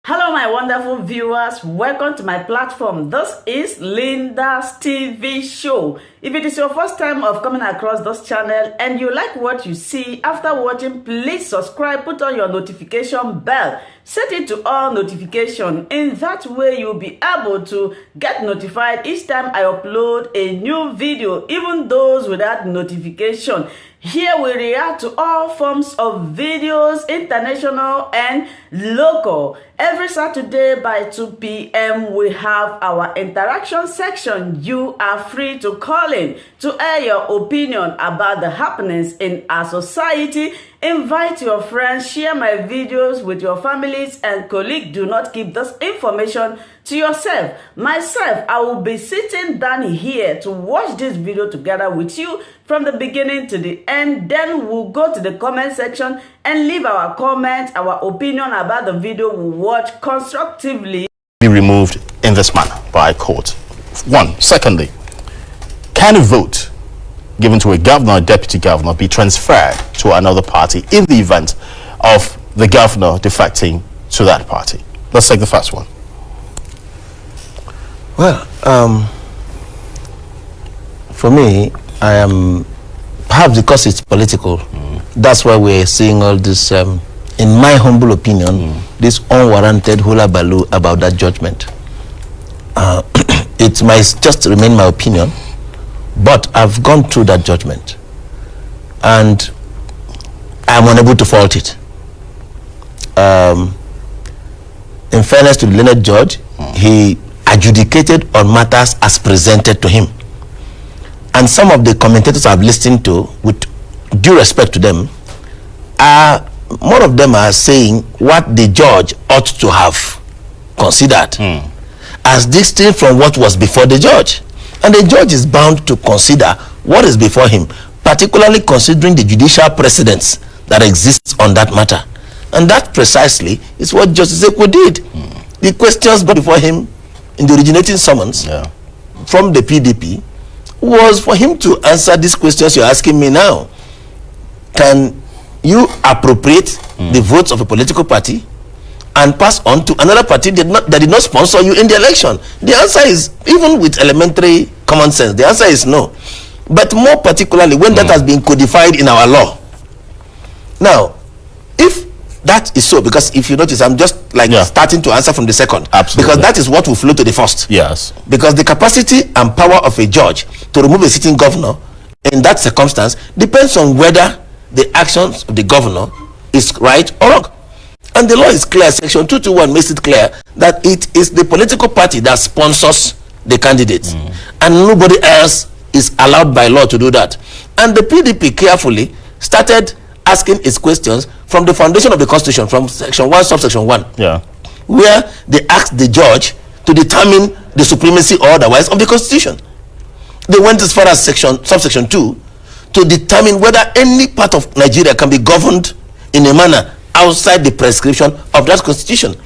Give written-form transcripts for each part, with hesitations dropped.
Hello, my wonderful viewers. Welcome to my platform. This is Linda's TV show. If it is your first time of coming across this channel and you like what you see after watching, please subscribe, put on your notification bell, set it to all notification. In that way, you'll be able to get notified each time I upload a new video, even those without notification. Here we react to all forms of videos, international and local. Every Saturday by 2 p.m. we have our interaction section. You are free to call in to air your opinion about the happenings in our society. Invite your friends, share my videos with your families and colleagues. Do not keep this information to yourself. Myself, I will be sitting down here to watch this video together with you from the beginning to the end. Then we'll go to the comment section and leave our comments, our opinion about the video we watch constructively. Be removed in this manner by court. One. Secondly, can a vote given to a governor or deputy governor be transferred to another party in the event of the governor defecting to that party? Let's take the first one. Well, for me, I am, perhaps because it's political, that's why we're seeing all this, in my humble opinion, this unwarranted hula baloo about that judgment. It might just remain my opinion, but I've gone through that judgment and I'm unable to fault it. In fairness to the Rned judge, he adjudicated on matters as presented to him. And some of the commentators I've listened to, with due respect to them, more of them are saying what the judge ought to have considered as distinct from what was before the judge. And the judge is bound to consider what is before him, particularly considering the judicial precedents that exists on that matter. And that precisely is what Justice Ekwe did. The questions brought before him in the originating summons from the PDP was for him to answer these questions you're asking me now. Can you appropriate the votes of a political party and pass on to another party that did not sponsor you in the election? The answer is, even with elementary common sense, the answer is no. But more particularly when that has been codified in our law. Now, if that is so, because if you notice, I'm just like starting to answer from the second. Absolutely. Because that is what will flow to the first. Yes. Because the capacity and power of a judge to remove a sitting governor in that circumstance depends on whether the actions of the governor is right or wrong. And the law is clear. Section 221 makes it clear that it is the political party that sponsors the candidates. And nobody else is allowed by law to do that. And the PDP carefully started asking its questions from the foundation of the Constitution, from Section 1, subsection 1, where they asked the judge to determine the supremacy or otherwise of the Constitution. They went as far as subsection 2 to determine whether any part of Nigeria can be governed in a manner outside the prescription of that Constitution.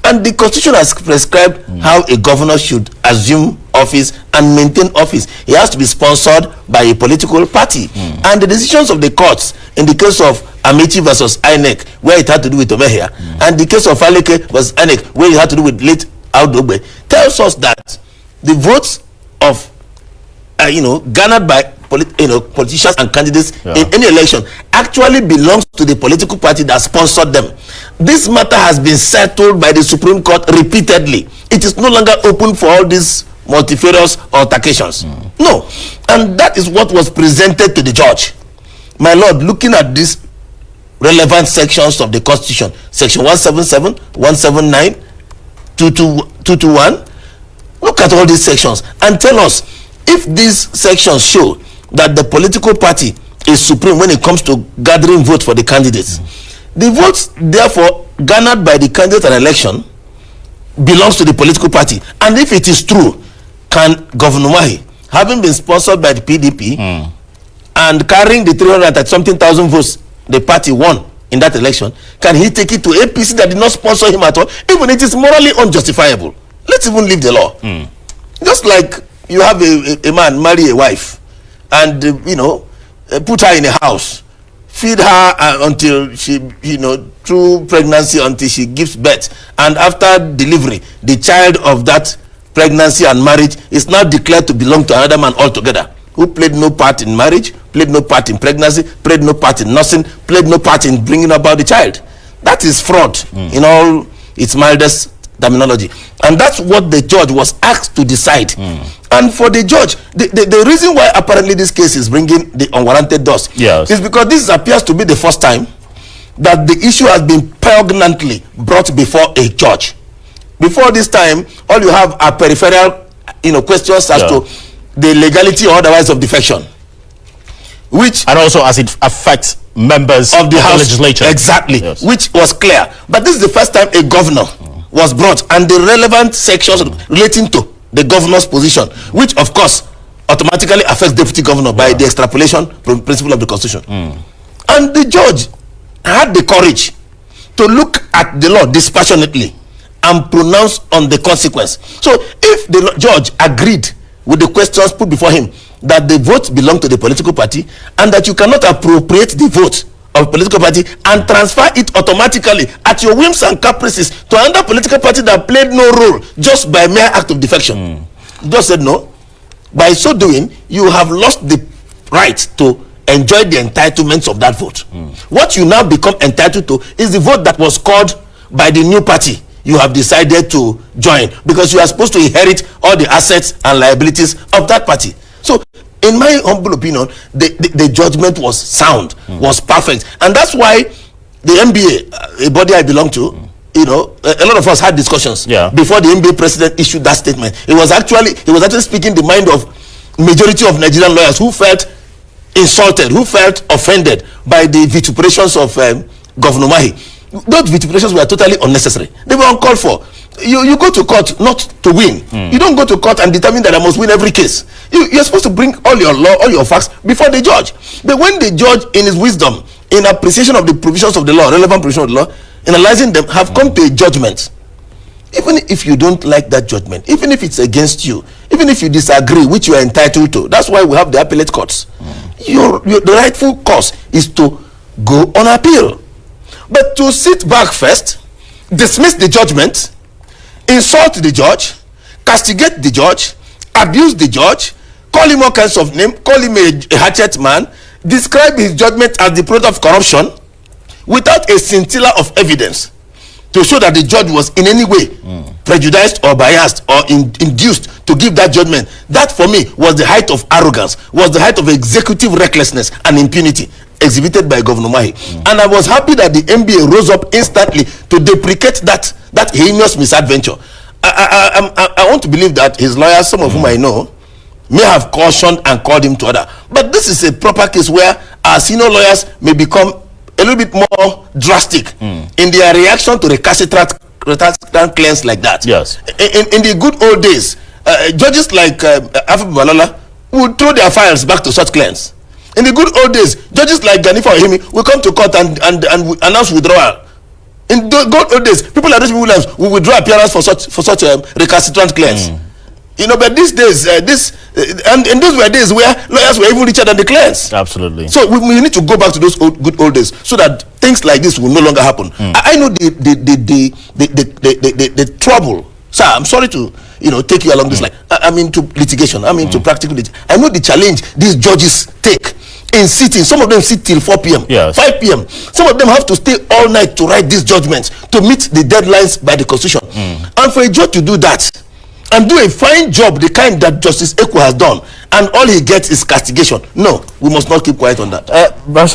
And the Constitution has prescribed how a governor should assume office and maintain office. He has to be sponsored by a political party. And the decisions of the courts in the case of Amici versus INEC, where it had to do with Umahi, and the case of Faleke versus INEC, where it had to do with late Audogbe, tells us that the votes of garnered by politicians and candidates in any election actually belongs to the political party that sponsored them. This matter has been settled by the Supreme Court repeatedly. It is no longer open for all these multifarious altercations. No. And that is what was presented to the judge. My lord, looking at these relevant sections of the Constitution, section 177, 179, 221, look at all these sections and tell us if these sections show that the political party is supreme when it comes to gathering votes for the candidates. The votes, therefore, garnered by the candidate and election belongs to the political party. And if it is true, can Governor Umahi, having been sponsored by the PDP and carrying the 300-something thousand votes the party won in that election, can he take it to APC that did not sponsor him at all? Even it is morally unjustifiable. Let's even leave the law. Just like you have a man marry a wife and put her in a house feed her until she, through pregnancy, until she gives birth, and after delivery, the child of that pregnancy and marriage is now declared to belong to another man altogether, who played no part in marriage, played no part in pregnancy, played no part in nursing, played no part in bringing about the child. That is fraud in all its mildest terminology. And that's what the judge was asked to decide. And for the judge, the reason why apparently this case is bringing the unwarranted dust is because this appears to be the first time that the issue has been pregnantly brought before a judge. Before this time, all you have are peripheral, questions as to the legality or otherwise of defection, which and also as it affects members of the House legislature, exactly, which was clear. But this is the first time a governor was brought, and the relevant sections relating to the governor's position, which of course automatically affects deputy governor by the extrapolation principle of the constitution. And the judge had the courage to look at the law dispassionately and pronounce on the consequence. So if the judge agreed with the questions put before him, that the votes belong to the political party and that you cannot appropriate the vote of a political party and transfer it automatically at your whims and caprices to another political party that played no role just by mere act of defection. Just said no. By so doing, you have lost the right to enjoy the entitlements of that vote. What you now become entitled to is the vote that was called by the new party you have decided to join, because you are supposed to inherit all the assets and liabilities of that party. So in my humble opinion, the judgment was sound, was perfect. And that's why the NBA, a body I belong to, a lot of us had discussions before the NBA president issued that statement. He was actually speaking the mind of majority of Nigerian lawyers who felt insulted, who felt offended by the vituperations of Governor Umahi. Those vituperations were totally unnecessary. They were uncalled for. You go to court not to win. You don't go to court and determine that I must win every case. You're supposed to bring all your law, all your facts before the judge. But when the judge, in his wisdom, in appreciation of the provisions of the law, relevant provisions of the law, analyzing them, have come to a judgment, even if you don't like that judgment, even if it's against you, even if you disagree, which you are entitled to, that's why we have the appellate courts. The rightful course is to go on appeal. But to sit back first, dismiss the judgment, insult the judge, castigate the judge, abuse the judge, call him all kinds of names, call him a hatchet man, describe his judgment as the product of corruption without a scintilla of evidence to show that the judge was in any way prejudiced or biased or induced to give that judgment. That for me was the height of arrogance, was the height of executive recklessness and impunity exhibited by Governor Umahi. And I was happy that the NBA rose up instantly to deprecate that heinous misadventure. I want to believe that his lawyers, some of whom I know, may have cautioned and called him to order. But this is a proper case where our senior lawyers may become a little bit more drastic in their reaction to recalcitrant claims like that. Yes. In the good old days, judges like Afib Malala would throw their files back to such claims. In the good old days, judges like Ganifa Ohimi will come to court and announce withdrawal. In the good old days, people like Richard Williams will withdraw appearance for such recalcitrant claims. But these days, and those were days where lawyers were even richer than the clients. Absolutely. So we need to go back to those good old days so that things like this will no longer happen. I know the trouble. Sir, I'm sorry to take you along this line. I'm into litigation. I'm into practical litigation. I know the challenge these judges take in sitting. Some of them sit till 4 p.m. 5 p.m. Some of them have to stay all night to write these judgments to meet the deadlines by the constitution. And for a judge to do that and do a fine job, the kind that Justice Eko has done, and all he gets is castigation. No, we must not keep quiet on that. A lot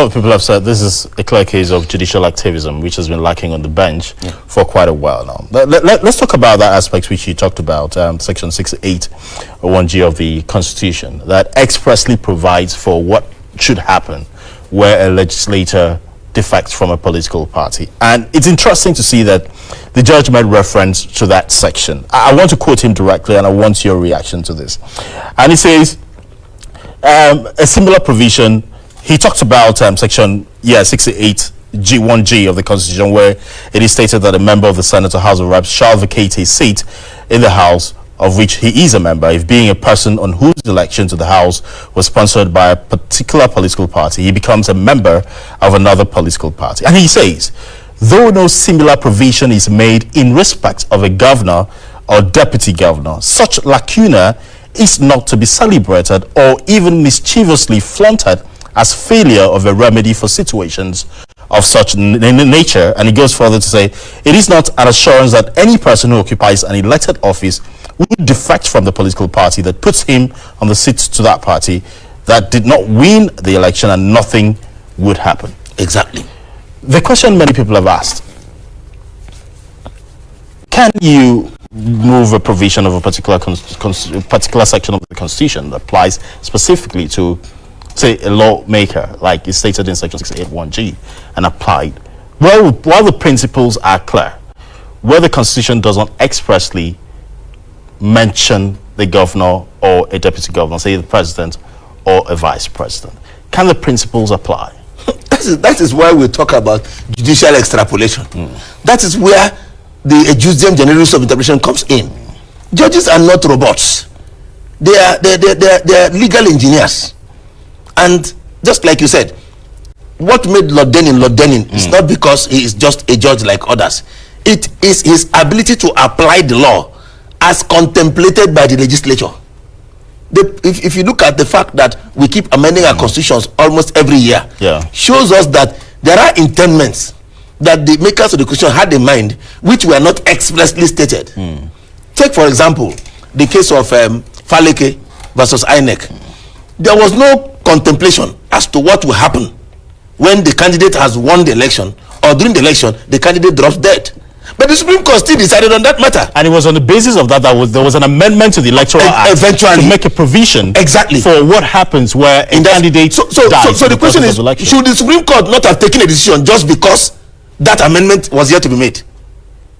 of people have said this is a clear case of judicial activism, which has been lacking on the bench for quite a while now. Let's talk about that aspect which you talked about, Section 681G of the Constitution, that expressly provides for what should happen where a legislator defects from a political party. And it's interesting to see that the judge made reference to that section. I want to quote him directly, and I want your reaction to this. And he says, a similar provision, he talks about Section 68G1G of the Constitution, where it is stated that a member of the Senate or House of Reps shall vacate a seat in the House of which he is a member, if being a person on whose election to the House was sponsored by a particular political party, he becomes a member of another political party. And he says, though no similar provision is made in respect of a governor or deputy governor, such lacuna is not to be celebrated or even mischievously flaunted as failure of a remedy for situations of such nature. And he goes further to say, it is not an assurance that any person who occupies an elected office would defect from the political party that puts him on the seat to that party that did not win the election, and nothing would happen. Exactly. The question many people have asked, can you move a provision of a particular section of the Constitution that applies specifically to, say, a lawmaker, like is stated in section 681G, and applied, while the principles are clear, where the Constitution does not expressly mention the governor or a deputy governor, say the president or a vice president? Can the principles apply? That is why we talk about judicial extrapolation. That is where the ejusdem generis of interpretation comes in. Judges are not robots. They are legal engineers. And just like you said, what made Lord Denning is not because he is just a judge like others. It is his ability to apply the law as contemplated by the legislature. If you look at the fact that we keep amending our constitutions almost every year, shows us that there are intendments that the makers of the constitution had in mind, which were not expressly stated. Take, for example, the case of Faleke versus INEC. There was no contemplation as to what will happen when the candidate has won the election, or during the election the candidate drops dead. But the Supreme Court still decided on that matter. And it was on the basis of that there was an amendment to the Electoral Act eventually to make a provision for what happens where a candidate dies. So the question is, should the Supreme Court not have taken a decision just because that amendment was yet to be made?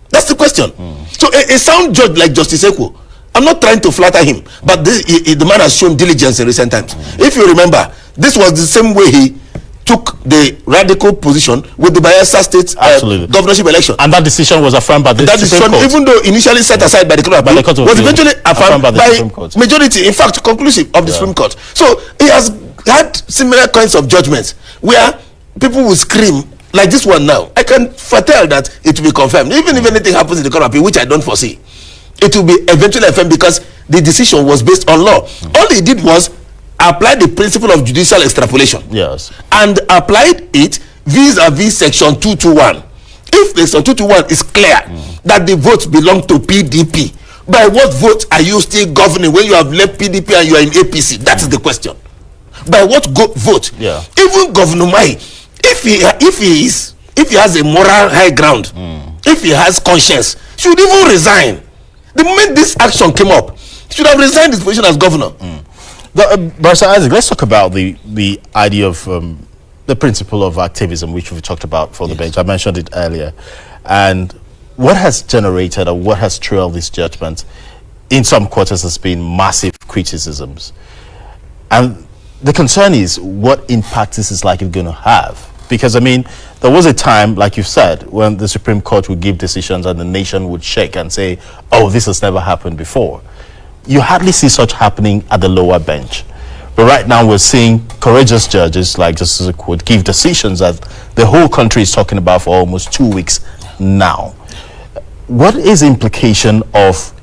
That's the question. So a sound judge like Justice Ekwo, I'm not trying to flatter him, but the man has shown diligence in recent times. If you remember, this was the same way he took the radical position with the Bayelsa State governorship election, and that decision was affirmed by the Supreme Court. Even though initially set aside by the Court of Appeal, was eventually affirmed by majority, in fact conclusive, of the Supreme Court. So he has had similar kinds of judgments where people will scream like this one now. I can foretell that it will be confirmed, even if anything happens in the Court of Appeal, which I don't foresee. It will be eventually affirmed because the decision was based on law. All he did was apply the principle of judicial extrapolation, and applied it vis-a-vis section 221. If section 221 is clear that the votes belong to PDP, by what vote are you still governing when you have left PDP and you are in APC? That is the question. By what vote? Even Governor Umahi, if he has a moral high ground, if he has conscience, should even resign. The moment this action came up, he should have resigned his position as governor. Barrister Isaac, let's talk about the idea of the principle of activism, which we've talked about for the bench. I mentioned it earlier. And what has generated, or what has trailed this judgment in some quarters has been massive criticisms. And the concern is what impact this is likely going to have. Because, I mean, there was a time, like you've said, when the Supreme Court would give decisions and the nation would shake and say, oh, this has never happened before. You hardly see such happening at the lower bench. But right now we're seeing courageous judges like Justice Ekwo give decisions that the whole country is talking about for almost 2 weeks now. What is the implication of,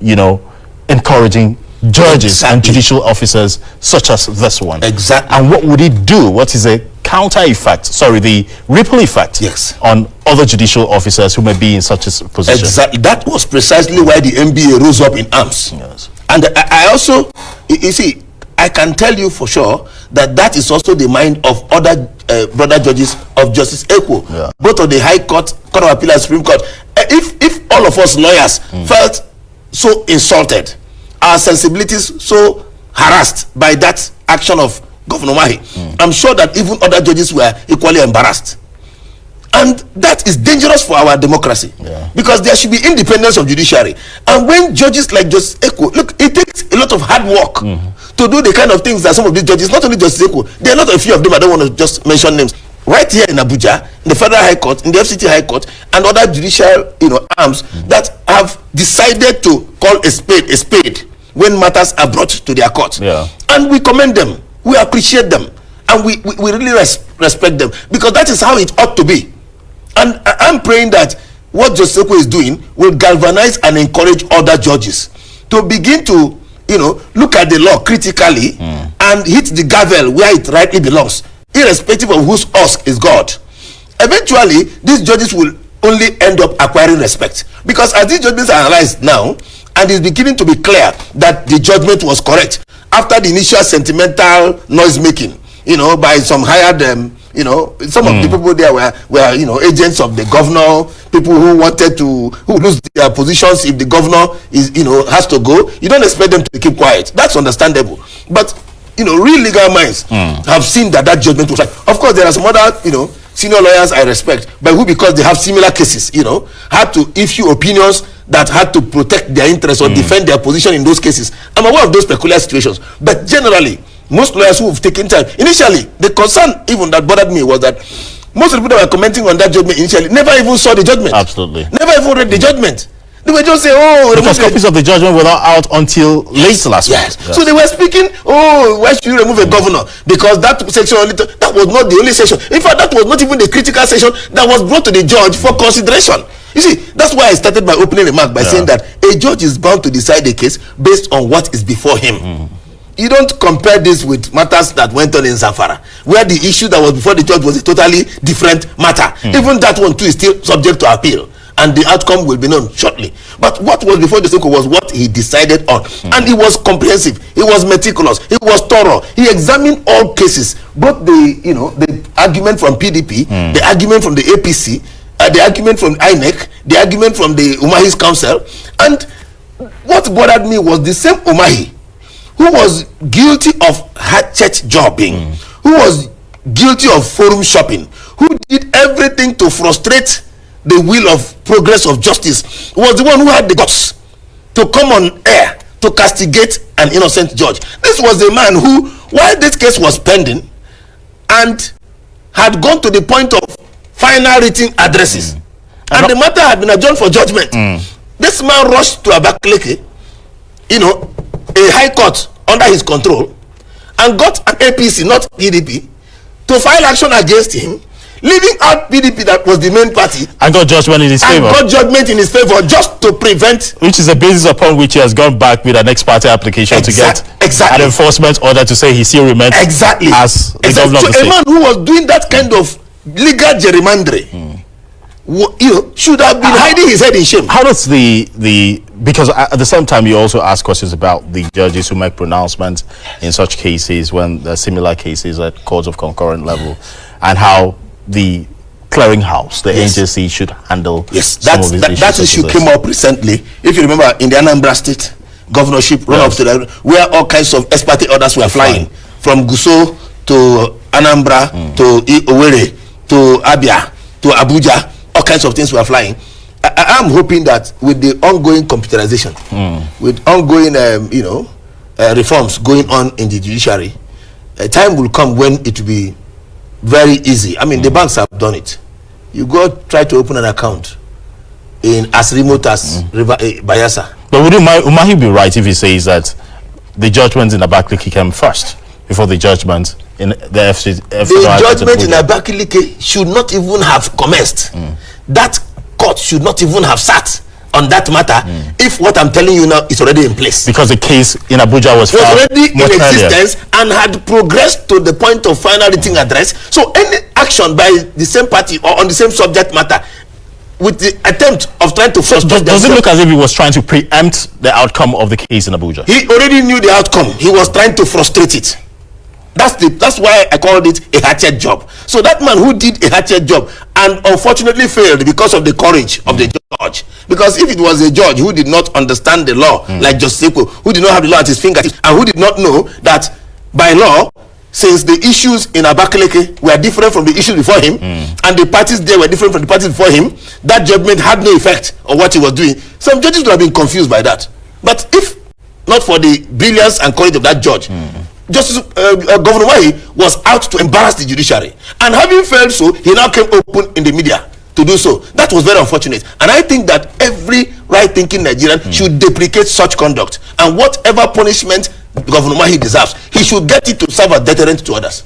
encouraging judges and judicial officers such as this one? And what would it do? What is the counter effect, the ripple effect on other judicial officers who may be in such a position? Exactly. That was precisely why the NBA rose up in arms. And I also, you see, I can tell you for sure that is also the mind of other brother judges of Justice Ekwo, both of the High Court, Court of Appeal, and Supreme Court. If all of us lawyers felt so insulted, our sensibilities so harassed by that action of Governor Umahi, I'm sure that even other judges were equally embarrassed. And that is dangerous for our democracy, because there should be independence of judiciary. And when judges like Justice Ekwo, look, it takes a lot of hard work to do the kind of things that some of these judges, not only Justice Ekwo, there are not a few of them, I don't want to just mention names, right here in Abuja, in the Federal High Court, in the FCT High Court, and other judicial arms that have have decided to call a spade when matters are brought to their court. Yeah. And we commend them, we appreciate them, and we really respect them, because that is how it ought to be. And I'm praying that what Judicial is doing will galvanize and encourage other judges to begin to, look at the law critically and hit the gavel where it rightly belongs, irrespective of whose us is God. Eventually, these judges will only end up acquiring respect, because as these judgments are analyzed now, and it's beginning to be clear that the judgment was correct after the initial sentimental noise making, by some hired some of the people there were agents of the governor, people who wanted to lose their positions if the governor is has to go. You don't expect them to keep quiet. That's understandable. But real legal minds have seen that judgment was right. Of course, there are some other senior lawyers I respect, but who, because they have similar cases, had to issue opinions that had to protect their interests or defend their position in those cases. I'm aware of those peculiar situations, but generally, most lawyers who have taken time, initially, the concern even that bothered me was that most of the people that were commenting on that judgment initially never even saw the judgment. Absolutely. Never even read the judgment. They were just saying, because copies of the judgment were not out until late last week. Yes. So they were speaking, why should you remove a governor? Because that section that was not the only section. In fact, that was not even the critical section that was brought to the judge for consideration. You see, that's why I started my opening remark by saying that a judge is bound to decide a case based on what is before him. You don't compare this with matters that went on in Zamfara, where the issue that was before the judge was a totally different matter. Even that one too is still subject to appeal, and the outcome will be known shortly. But what was before the Supreme Court was what he decided on, and it was comprehensive, it was meticulous, it was thorough. He examined all cases, both the argument from PDP, the argument from the APC, the argument from INEC, the argument from the Umahi's counsel. And what bothered me was the same Umahi who was guilty of hatchet jobbing, who was guilty of forum shopping, who did everything to frustrate the will of progress of justice, was the one who had the guts to come on air to castigate an innocent judge. This was a man who, while this case was pending and had gone to the point of final written addresses, and the matter had been adjourned for judgment, this man rushed to Abakaliki, a high court under his control, and got an APC, not PDP, to file action against him, leaving out PDP, that was the main party, and got judgment in his favor. And got judgment in his favor, just to prevent, which is the basis upon which he has gone back with an ex parte application to get an enforcement order to say he still remains as the governor of the state. A man who was doing that kind of legal gerrymandering, should have been hiding his head in shame. How does because at the same time you also ask questions about the judges who make pronouncements in such cases when there are similar cases at courts of concurrent level, and how the clearinghouse, the agency, should handle that issue came up recently. If you remember, in the Anambra State governorship run-up to that, where all kinds of ex parte orders were flying from Gusau to Anambra to Owerri to Abia to Abuja, all kinds of things were flying. I'm hoping that with the ongoing computerization, with ongoing reforms going on in the judiciary, a time will come when it will be very easy. I mean, the banks have done it. You go try to open an account in as remote as Bayelsa. But would Umahi be right if he says that the judgment in Abakaliki came first before the judgment in the FC? The judgment in Abakaliki should not even have commenced. That court should not even have sat on that matter if what I'm telling you now is already in place. Because the case in Abuja was already in existence and had progressed to the point of final written address. So any action by the same party or on the same subject matter with the attempt of trying to frustrate does it look as if he was trying to preempt the outcome of the case in Abuja? He already knew the outcome. He was trying to frustrate it. That's why I called it a hatchet job. So that man who did a hatchet job and unfortunately failed because of the courage of the judge. Because if it was a judge who did not understand the law, like Justice Eko, who did not have the law at his fingertips, and who did not know that by law, since the issues in Abakaliki were different from the issues before him, and the parties there were different from the parties before him, that judgment had no effect on what he was doing. Some judges would have been confused by that. But if not for the brilliance and courage of that judge, Justice Governor Umahi was out to embarrass the judiciary, and having failed so, he now came open in the media to do so. That was very unfortunate, and I think that every right right-thinking Nigerian should deprecate such conduct, and whatever punishment Governor Umahi deserves, he should get it to serve a deterrent to others.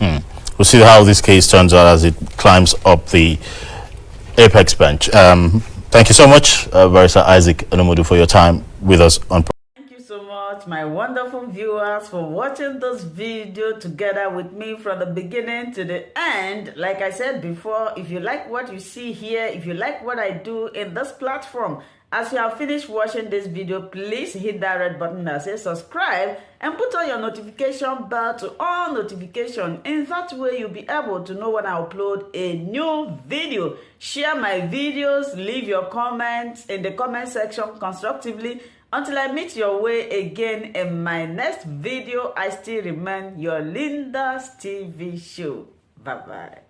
We'll see how this case turns out as it climbs up the apex bench. Thank you so much, Barrister Isaac Nnamdi, for your time with us on. Thank you so much, my wonderful viewers, for watching this video together with me from the beginning to the end. Like I said before, if you like what you see here, if you like what I do in this platform, as you have finished watching this video, please hit that red button that says subscribe and put on your notification bell to all notification. In that way, you'll be able to know when I upload a new video. Share my videos, leave your comments in the comment section constructively. Until I meet your way again in my next video, I still remain your Linda's TV show. Bye-bye.